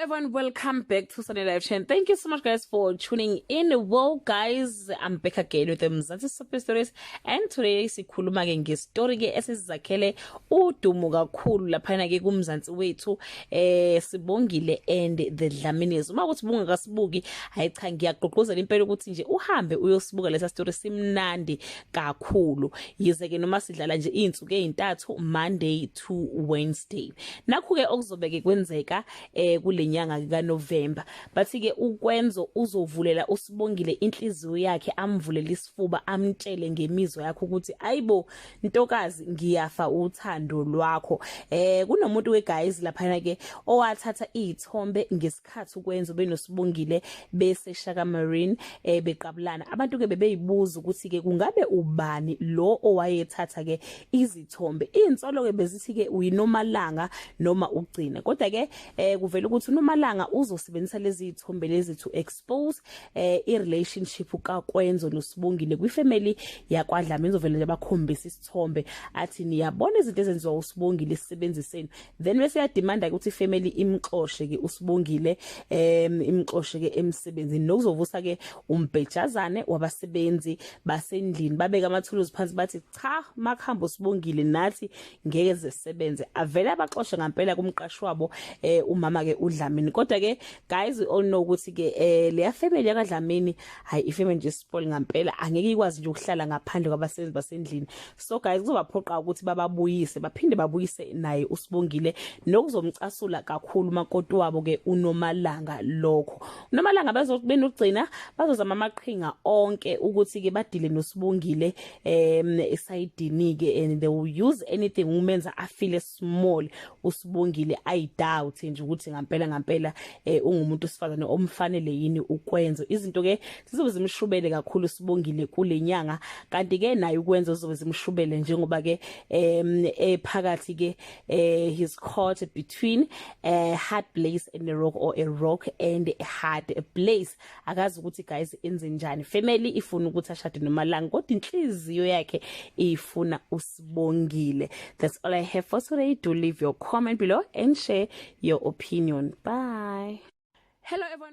everyone, welcome back to Sunday Live Chain. Thank you so much guys for tuning in. Well guys, I'm back again with the Mzansi Super Stories, and today sikhuluma ke ngestory ke esizakhele udumo kakhulu lapha ke kumzansi wethu Sibongile and the Dlaminis. Uma ukuthi bunga kasibuki, hayi cha ngiyaqoqozela impela ukuthi nje uhambe uyosibuka lesa story simnandi kakhulu. Yize ke noma sidlala nje izinsuku ezintathu, Monday to Wednesday. Nakho ke okuzobe ke kwenzeka kulenyanga kaNovember, bathi ke ukwenzo uzovulela uSibongile inhliziyo yakhe, amvulela isifuba, amtshele ngemizwa yakhe ukuthi ayibo ntokazi ngiyafa uthando lwakho. Kunomuntu we guys lapha ke owathatha izithombe ngesikhathi ukwenzo benoSibongile bese Shaka Marine beqabulana. Abantu ke bebeyibuza ukuthi ke kungabe ubani lo owayethatha ke izithombe. Insolo ke bezithi ke uyinomalanga noma ugcina, kodwa ke kuvela ukuthi uNomalanga uzosebenzisa lezi izithombe lezi to expose i-relationship kaKwenzo noSibongile kwifamily yakwaDlamini. Uzovela nje bakhombisa isithombe athi niyabona izinto ezenziwa uSibongile isebenziseni, then bese yademanda ukuthi ifamily imxoshe ke uSibongile, imxoshe ke emsebenzini, nokuzovusa ke umbhejazane wabasebenzi basendlini. Babeka amathuluzi phansi bathi cha makhamba uSibongile nathi ngeke zesebenze, avele abaxoshe ngempela kumqashi wabo umama ke uDlamini. Kodwa ke guys, we all know ukuthi ke leya family yakwaDlamini hayi ifamily nje spoil ngempela, angeke ikwazi nje ukuhlala ngaphandle kwabasebenzi basendlini. So guys, kuzobaphoqa ukuthi bababuyise, baphinde babuyise naye uSibongile, nokuzomcasula kakhulu makoti wabo ke uNomalanga. Lokho uNomalanga benogcina bazozama amaqhinga onke ukuthi ke badile noSibongile esayidini ke, and they will use anything umenza afile small uSibongile, I doubt nje ukuthi ngempela ungumuntu osifazane omfanele yini ukwenza izinto ke sizobe zimshubele kakhulu uSibongile kulenyanga, kanti ke naye ukwenza uzobe zimshubele njengoba ke phakathi ke he's caught between a hard place and a rock, or a rock and a hard place. Akazi ukuthi guys enze njani. Family ifuna ukuthi ashade noMalanga, kodwa inhliziyo yakhe ifuna uSibongile. That's all I have for today. Do leave your comment below and share your opinion. Bye. Hello everyone.